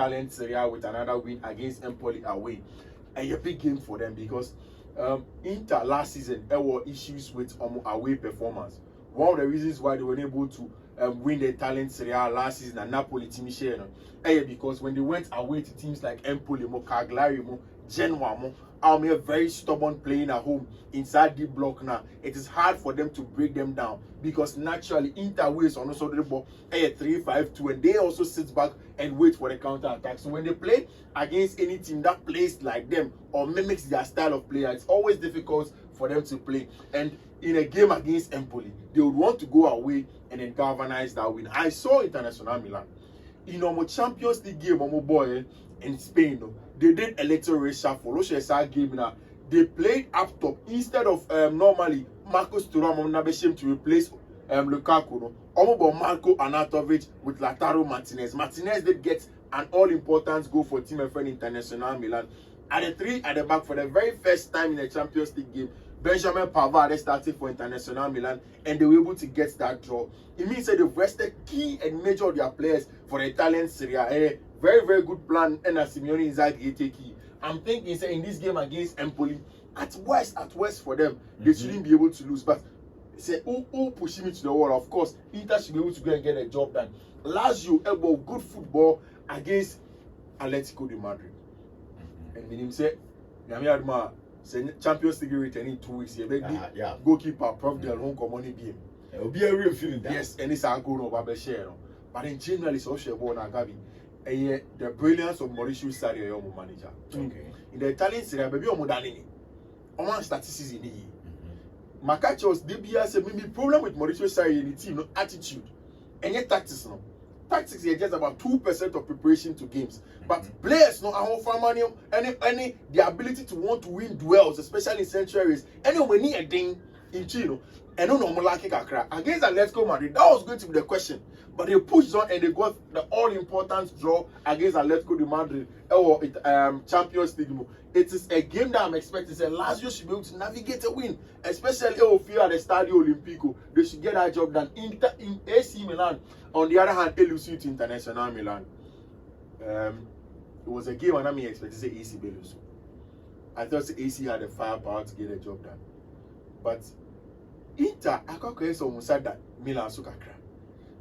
Italian Serie A with another win against Empoli away. And a big game for them because Inter last season there were issues with away performance. One of the reasons why they were able to win the Italian Serie A last season and Napoli team share because when they went away to teams like Empoli, Cagliari, Genoa, are very stubborn playing at home inside the block now. It is hard for them to break them down because naturally Inter ways on also the ball 3-5-2 and they also sit back and wait for the counter attack. So when they play against any team that plays like them or mimics their style of play, it's always difficult for them to play. And in a game against Empoli, they would want to go away and then galvanize that win. I saw International Milan in our Champions League game, boy, in Spain. They did electoral reshuffle. Game now. They played up top instead of normally Marcos Thuram to replace Lukaku. Marco Arnautovic with Lautaro Martinez. Martinez did get an all-important goal for Team FN International Milan. At the three at the back for the very first time in the Champions League game, Benjamin Pavard started for International Milan and they were able to get that draw. It means that they've rested key and major of their players for the Italian Serie A. Very, very good plan. And Simeone Inzaghi take key. I'm thinking say in this game against Empoli, at worst for them, they shouldn't be able to lose. But say who pushing me to the wall? Of course, Inter should be able to go and get a job done. Lazio elbow good football against Atletico de Madrid. And meaning say, Champions League returning 2 weeks. Yeah. Goalkeeper, Prof Del Home Commoni BM. It will be a real feeling. Yes, and it's a goal of share. But in general, it's also about Nagabi. And the brilliance of Mauricio Sarri, your manager. Okay. In the Italian Serie A, baby, Modani. Oman statistics in the year. Macachos, DBS, said maybe problem with Mauricio Sarri in the team, no attitude. And yet tactics, no. Tactics is just about 2% of preparation to games. But players know how far any the ability to want to win duels, especially in central areas. Any when need a thing in Chino, and no normal like against Atletico Madrid. That was going to be the question. But they pushed on and they got the all-important draw against Atletico de Madrid or Champions League. It is a game that I'm expecting. Lazio should be able to navigate a win, especially if you are the Stadio Olimpico. They should get that job done. In AC Milan, on the other hand, LUC to International Milan. It was a game and I expected to say AC Belusu. I thought AC had the firepower to get the job done. But Inter, I can't someone said that Milan Sukakra.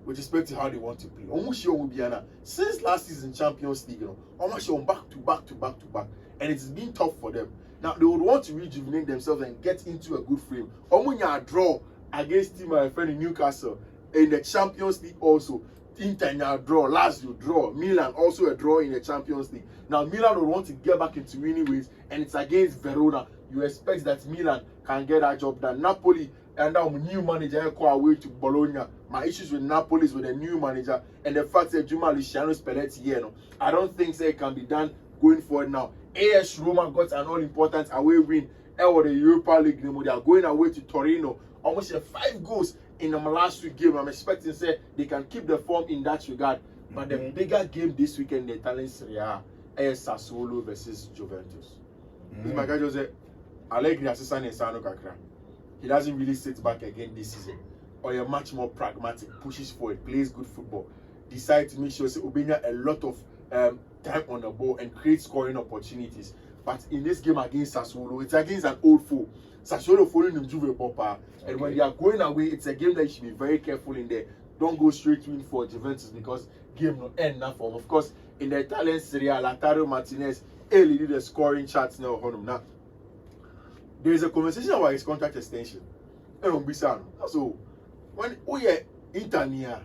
With respect to how they want to play. Almost sure will be since last season Champions League, almost sure back to back. And it's been tough for them. Now they would want to rejuvenate themselves and get into a good frame. Omunya draw against Team friend in Newcastle in the Champions League also. Inter draw, Lazio draw, Milan also a draw in the Champions League. Now Milan will want to get back into winning ways and it's against Verona. You expect that Milan can get that job done. Napoli and now new manager call away to Bologna. My issues with Napoli is with a new manager and the fact that Juma Luciano Spalletti here. I don't think it can be done going forward now. AS Roma got an all-important away win or the Europa League. They are going away to Torino. Almost 5 goals in the last 2 games. I'm expecting they can keep the form in that regard. But the bigger game this weekend, the Italian Serie A, is Sassuolo versus Juventus. This my guy just said, Allegri assistant in Sano Kakra. He doesn't really sit back again this season. Or you're much more pragmatic, pushes forward, plays good football, decides to make sure Obenya a lot of time on the ball and create scoring opportunities. But in this game against Sassuolo, it's against an old foe. Sassuolo following the Juve Popper. And when they are going away, it's a game that you should be very careful in there. Don't go straight in for Juventus because game no end now for. Of course, in the Italian Serie A, Lautaro Martinez early did the scoring charts now. Now, there is a conversation about his contract extension. So, when we are Inter,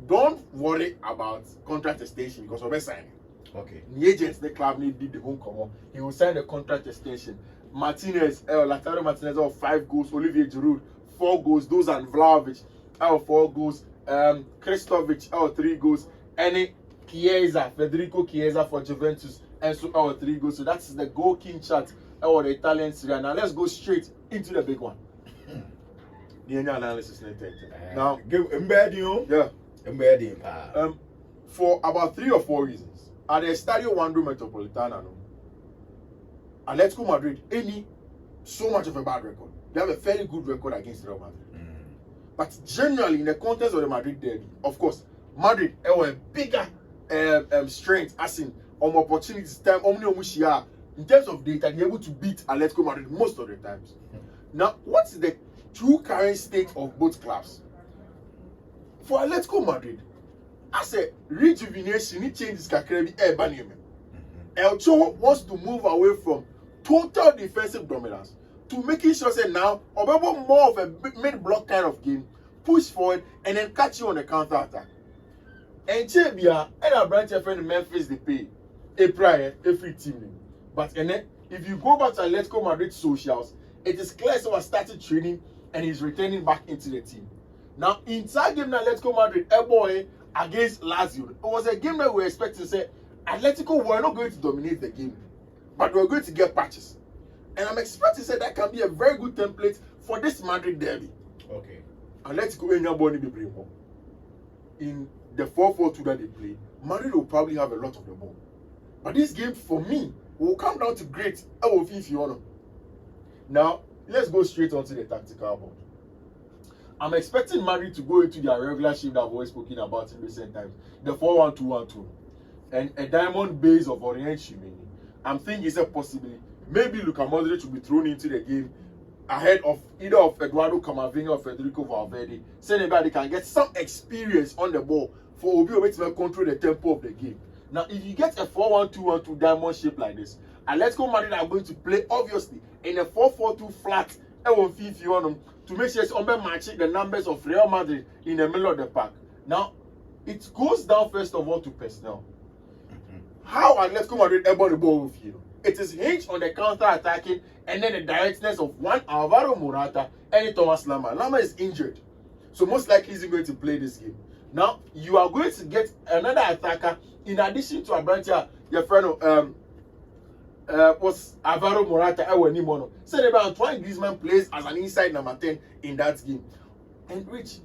don't worry about contract extension because we're signing. Okay. The agents, the club did the home come on. He will sign the contract extension. Martinez, Lautaro Martinez, 5 goals. Olivier Giroud, 4 goals. Dusan Vlahovic, 4 goals. Kristovic, 3 goals. And Chiesa, Federico Chiesa for Juventus, and so 3 goals. So that's the goal king chart or the Italian Serie A. Now let's go straight into the big one. The analysis now. Embedding. For about 3 or 4 reasons. At the Estadio Wanda Metropolitano, Atletico Madrid, so much of a bad record. They have a very good record against Real Madrid. But generally, in the context of the Madrid derby, of course, Madrid are a bigger strength, as in opportunities, time, in terms of data, they're able to beat Atletico Madrid most of the times. Now, what's the true current state of both clubs? For Atletico Madrid, as a rejuvenation, it changes Kakrebi Ebanium. Elcho wants to move away from total defensive dominance to making sure that now, or more of a mid-block kind of game, push forward and then catch you on the counter attack. And Chebia and a branch of friend Memphis they pay a prior every team. But and then if you go back to Atletico Madrid socials, it is clear so I started training and he's returning back into the team. Now inside game Atletico Madrid, a boy against Lazio, it was a game that we were expecting to say Atletico were not going to dominate the game, but we were going to get patches. And I'm expecting to say that can be a very good template for this Madrid derby. Okay. Atletico anybody be playing more. In the 4-4-2 that they play, Madrid will probably have a lot of the ball. But this game, for me, will come down to great Fiifi-Manfred. Now, let's go straight onto the tactical board. I'm expecting Madrid to go into their regular shape that I've always spoken about in recent times. The 4-1-2-1-2. And a diamond base of Oriente. I'm thinking it's a possibility. Maybe Luka Modric will be thrown into the game ahead of either of Eduardo Camavinga or Federico Valverde, so anybody can get some experience on the ball for Obi to control the tempo of the game. Now, if you get a 4-1-2-1-2 diamond shape like this, Atletico Madrid are going to play obviously in a 4-4-2 flat Fiifi-Manfred to make sure it's matching the numbers of Real Madrid in the middle of the park. Now, it goes down first of all to personnel. How Atletico Madrid able the ball with you? It is hinged on the counter-attacking and then the directness of one Alvaro Morata and Thomas Lemar. Lemar is injured, so most likely he's going to play this game. Now, you are going to get another attacker in addition to Abrantia, your friend was Alvaro Morata. So Antoine Griezmann plays as an inside number 10 in that game. And Rich,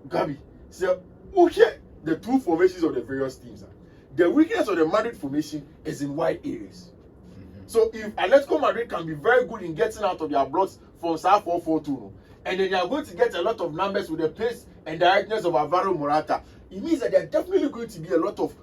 Gabi, so okay, the two formations of the various teams. The weakness of the Madrid formation is in wide areas. So if Atletico Madrid can be very good in getting out of their blocks from 4-4-2, and then they are going to get a lot of numbers with the pace and directness of Alvaro Morata, it means that there are definitely going to be a lot of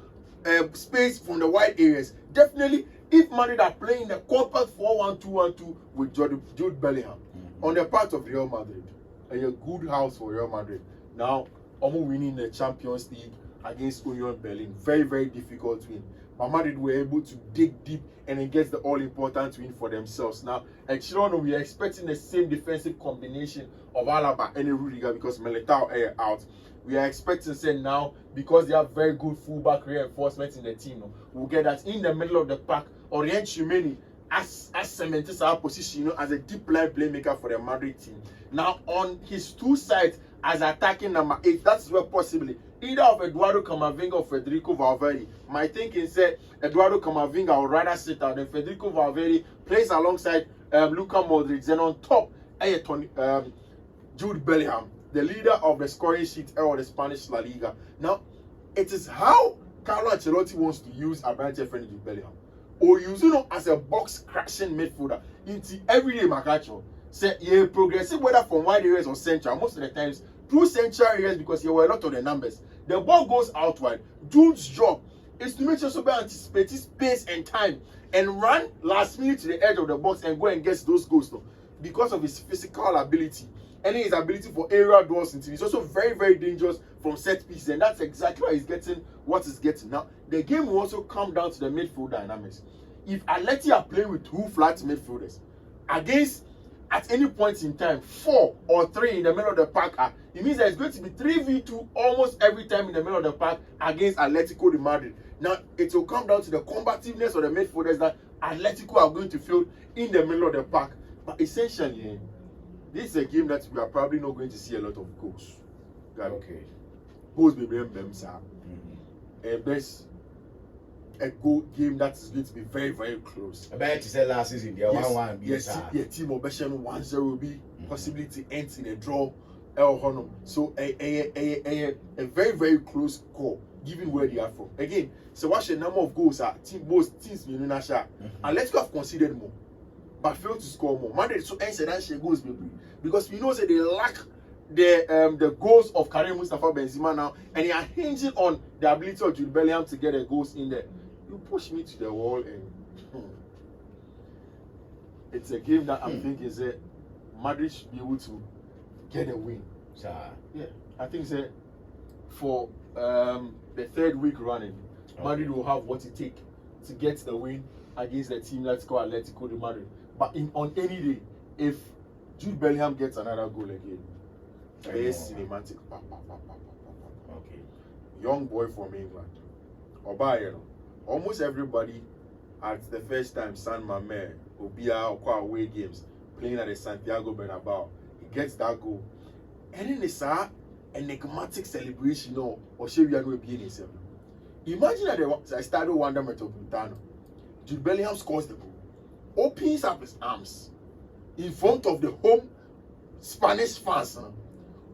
space from the wide areas. Definitely, if Madrid are playing the compact 4-1-2-1-2 with Jude Bellingham on the part of Real Madrid, a good house for Real Madrid. Now, almost winning the Champions League against Union Berlin, very, very difficult win. But Madrid were able to dig deep and then get the all-important win for themselves. Now, at Girona, we are expecting the same defensive combination of Alaba and Rudiger because Militao are out. We are expecting, say now, because they have very good fullback reinforcement in the team, we'll get that in the middle of the pack. Orient Tchouameni as cemented our position, as a deep line playmaker for the Madrid team. Now, on his two sides, as attacking number 8, that's where possibly either of Eduardo Camavinga or Federico Valverde. My thinking said Eduardo Camavinga would rather sit out, and Federico Valverde plays alongside Luka Modric. Then on top, Jude Bellingham, the leader of the scoring sheet of the Spanish La Liga. Now, it is how Carlo Ancelotti wants to use Abrante friend Jude Bellingham, or use him as a box crashing midfielder into everyday Makacho. Say you progressive whether from wide areas or central. Most of the times through central areas because there were a lot of the numbers. The ball goes outward. Jude's job is to make sure so anticipate space and time and run last minute to the edge of the box and go and get those goals because of his physical ability and his ability for aerial duels. He's also very, very dangerous from set pieces, and that's exactly why he's getting what he's getting. Now, the game will also come down to the midfield dynamics. If Atleti are playing with two flat midfielders against at any point in time 4 or 3 in the middle of the park, it means that it's going to be 3v2 almost every time in the middle of the park against Atletico de Madrid. Now, it will come down to the combativeness of the midfielders that Atletico are going to field in the middle of the park. But essentially, this is a game that we are probably not going to see a lot of goals. Okay. Goals may be best a goal game that is going to be very, very close. I bet you said last season there 1-1. Yes, team of Beshan 1-0 will be possibility ends in a draw. So a very, very close call given where they are from. Again, so what's the number of goals are both teams in Nasha? And let's go have considered more, but failed to score more. Madrid so ends and goals because we know that they lack the goals of Karim Mustafa Benzema now, and you are hinging on the ability of Jude Bellingham to get the goals in there. You push me to the wall, and it's a game that I'm thinking is that Madrid should be able to get a win. Yeah, I think that for the third week running, Madrid will have what it takes to get the win against the team that's called Atletico de Madrid. But on any day, if Jude Bellingham gets another goal again, it's cinematic. Okay. Young boy from England. Oba, almost everybody at the first time San Mamé, Obia, or away games playing at the Santiago Bernabeu, he gets that goal. And then it's a enigmatic celebration or Shevia no be in himself. Imagine at the Estadio Wanda Metropolitano, Jude Bellingham scores the goal, opens up his arms in front of the home Spanish fans,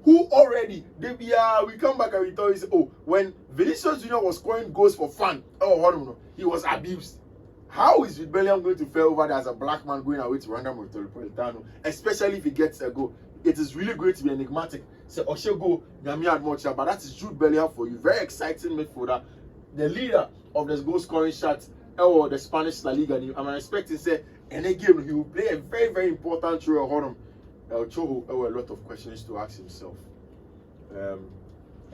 who already we come back and we tell you, when Vinicius Junior was scoring goals for fun, he was abused. How is Jude Bellingham going to fare over there as a black man going away to Wanda Metropolitano, especially if he gets a goal? It is really going to be enigmatic. So Oshego, but that is Jude Bellingham for you. Very exciting midfielder, the leader of the goal scoring shots or the Spanish La Liga. I'm expecting say in a game he will play a very, very important role. El Choho, a lot of questions to ask himself.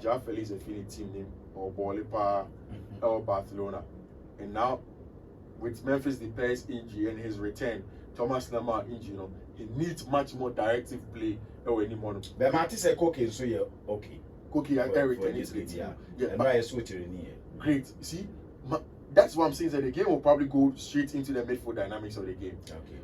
Jaffel is a Philly team name or Bolipa or Barcelona, and now with Memphis Depay's injury and his return, Thomas Lemar injury, he needs much more directive play or anymore. But Martin said Koke so yeah, okay. Koke and Eric and his team. Yeah, but I switch it in here. Great. See, that's what I'm saying. That the game will probably go straight into the midfield dynamics of the game. Okay.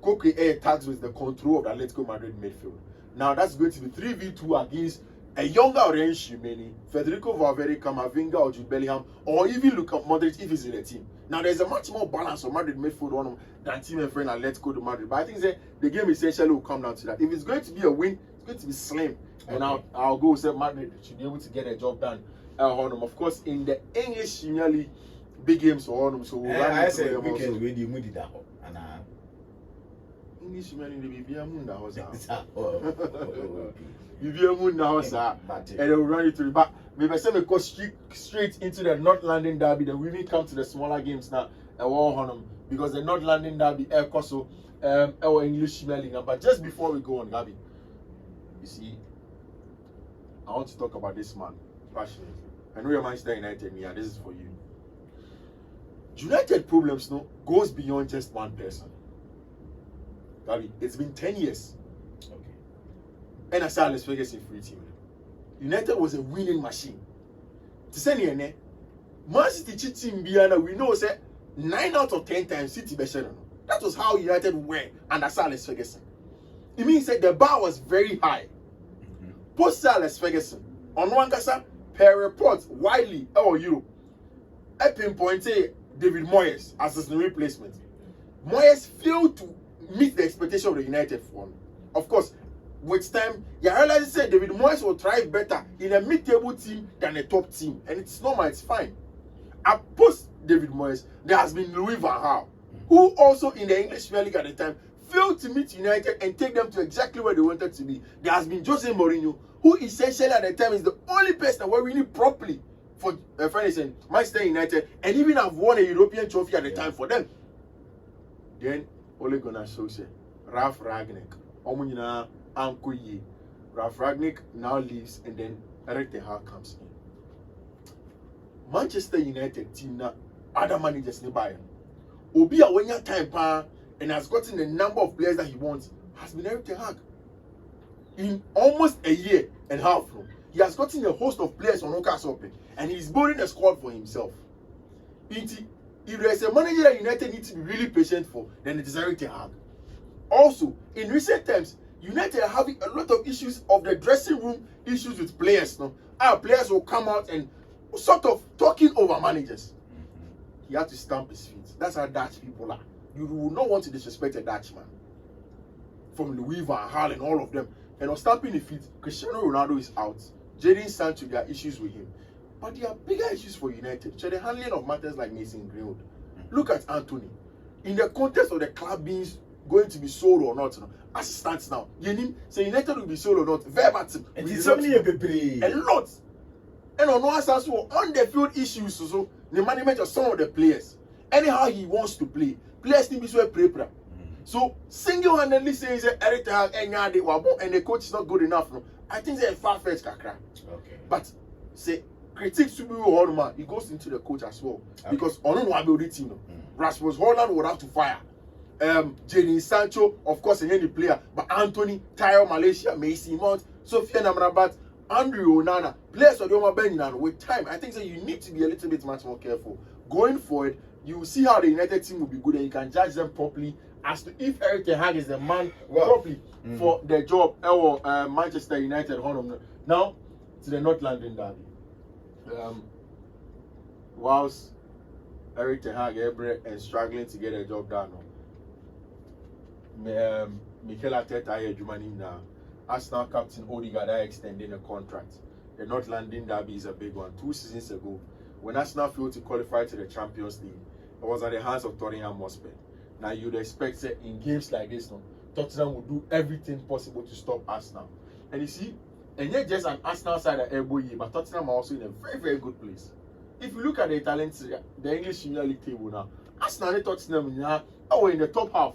Koke tags with the control of the Atletico Madrid midfield. Now that's going to be 3v2 against a younger Orange Shimeni, Federico Valverde, Camavinga, or Jude Bellingham, or even Luka Modric if he's in the team. Now there's a much more balance of Madrid midfield than team and friend Atletico de Madrid. But I think that the game essentially will come down to that. If it's going to be a win, it's going to be slim. Okay. And I'll go say Madrid should be able to get a job done. Of course, in the English Premier League, big games for Honum. So I say weekend we did that. English Premier League, be a moon that was You be a moon now, sir, and they will run you through. But maybe I say we go straight into the North London derby. Then we will come to the smaller games now. Because the North London derby, our English Premier League. But just before we go on, Gabi, you see, I want to talk about this man passionately. I know you're Manchester United, and this is for you. United problems, goes beyond just one person. Gabi, it's been 10 years. And I saw Las Vegas in free team. United was a winning machine. To say here, Man City team Biana, we know say 9 out of 10 times City better. That was how United were under Sir Alex Ferguson. It means that the bar was very high. Post Sir Alex Ferguson, on one kasa, per report, widely, Europe, I pinpointed David Moyes as his replacement. Moyes failed to meet the expectation of the United front. Of course, with time, you realize that David Moyes will thrive better in a mid-table team than a top team. And it's normal, it's fine. Post David Moyes, there has been Louis van Gaal, who also in the English Premier League at the time failed to meet United and take them to exactly where they wanted to be. There has been Jose Mourinho, who essentially at the time is the only person that we're winning properly for Manchester United, and even have won a European trophy at the time for them. Then Ole Gunnar Solskjaer, Ralf Rangnick, Ankoye. Ralf Rangnick now leaves, and then Erik ten Hag comes in. Manchester United team now, other managers nearby. Obi Awenya time and has gotten the number of players that he wants has been Erik ten Hag. In almost a year and a half, he has gotten a host of players on Newcastle, and he's building a squad for himself. If there's a manager that United needs to be really patient for, then it is Erik ten Hag. Also, in recent times, United are having a lot of issues of the dressing room issues with players. Our players will come out and sort of talking over managers. He had to stamp his feet. That's how Dutch people are. You will not want to disrespect a Dutchman. From Louis van Gaal and all of them. And on stamping the feet, Cristiano Ronaldo is out. Jadon Sancho, there are issues with him. But there are bigger issues for United. So the handling of matters like Mason Greenwood. Look at Anthony. In the context of the club being going to be sold or not. No? As it stands now, say United will be sold or not. Verbatim. And it's only a lot. And on one side, on the field issues, so the management of some of the players. Anyhow he wants to play. Players need to be prepare. So single-handedly saying that Eric Ten Hag and the coach is not good enough. No? I think they're far-fetched kakra. Okay. But say critics to be all man, it goes into the coach as well. Okay. Because on one build the team, Rasmus Holland would have to fire. Jadon Sancho, of course, any player, but Anthony, Tyro Malaysia, Mason Mount, Sofiane Amrabat, Andrew Onana, players of the Oma Benin, with time, I think that you need to be a little bit much more careful. Going forward, you will see how the United team will be good and you can judge them properly as to if Eric Ten Hag is the man properly for the job or Manchester United. Now, to the North London derby. Whilst Eric Ten Hag and struggling to get a job done, Mikel Arteta is now. Arsenal captain Odegaard are extending a contract. The North London derby is a big one. 2 seasons ago, when Arsenal failed to qualify to the Champions League, it was at the hands of Tottenham Hotspur. Now you'd expect that in games like this, Tottenham would do everything possible to stop Arsenal. And you see, and not just an Arsenal side at elbow, but Tottenham are also in a very, very good place. If you look at the Italian, the English Premier League table now, Arsenal and Tottenham are in the top half.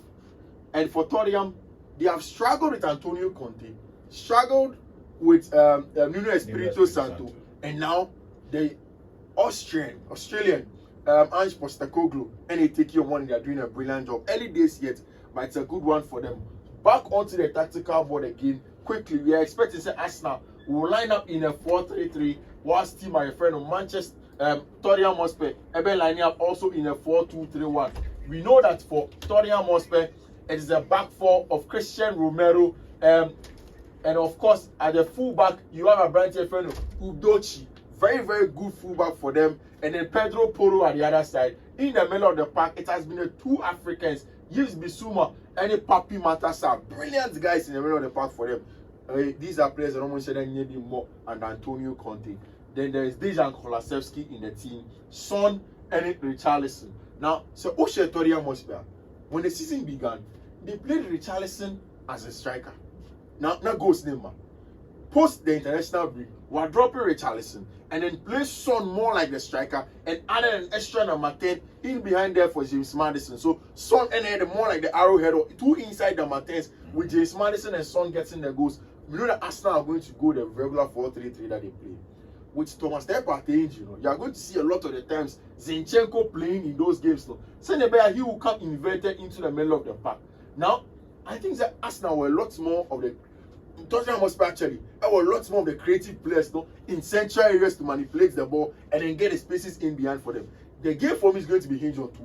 And for Tottenham, they have struggled with Antonio Conte, struggled with Nuno Espirito Santo, and now the Australian Ange Postecoglou and they take your money. They are doing a brilliant job. Early days yet, but it's a good one for them. Back onto the tactical board again. Quickly, we are expecting to say Arsenal will line up in a 4-3-3, whilst team my friend of Manchester Tottenham Hotspur ebe lining up also in a 4-2-3-1. We know that for Tottenham Hotspur, it is a back four of Christian Romero, and of course at the fullback you have a branch friend of Udochi, very, very good fullback for them, and then Pedro Porro at the other side. In the middle of the park, it has been a 2 Africans, Yves Bissouma and Papi Matassa, brilliant guys in the middle of the park for them. These are players that almost said maybe more and Antonio Conte. Then there is Dejan Kulusevski in the team, Son and Richarlison. Now, so Tottenham Hotspur, when the season began, they played Richarlison as a striker. Now goes name. Post the international break, we're dropping Richarlison and then play Son more like the striker and added an extra number 10 in behind there for James Maddison. So Son and more like the arrowhead, or 2 inside the Martins with James Maddison and Son getting the goals. We know that Arsenal are going to go the regular 4-3-3 that they play. With Thomas Partey, you are going to see a lot of the times Zinchenko playing in those games. Senebea, he will come inverted into the middle of the park. Now, I think that Arsenal were a lot more of the Tottenham Hotspur actually, there were lots more of the creative players in central areas to manipulate the ball and then get the spaces in behind for them. The game for me is going to be hinged on 2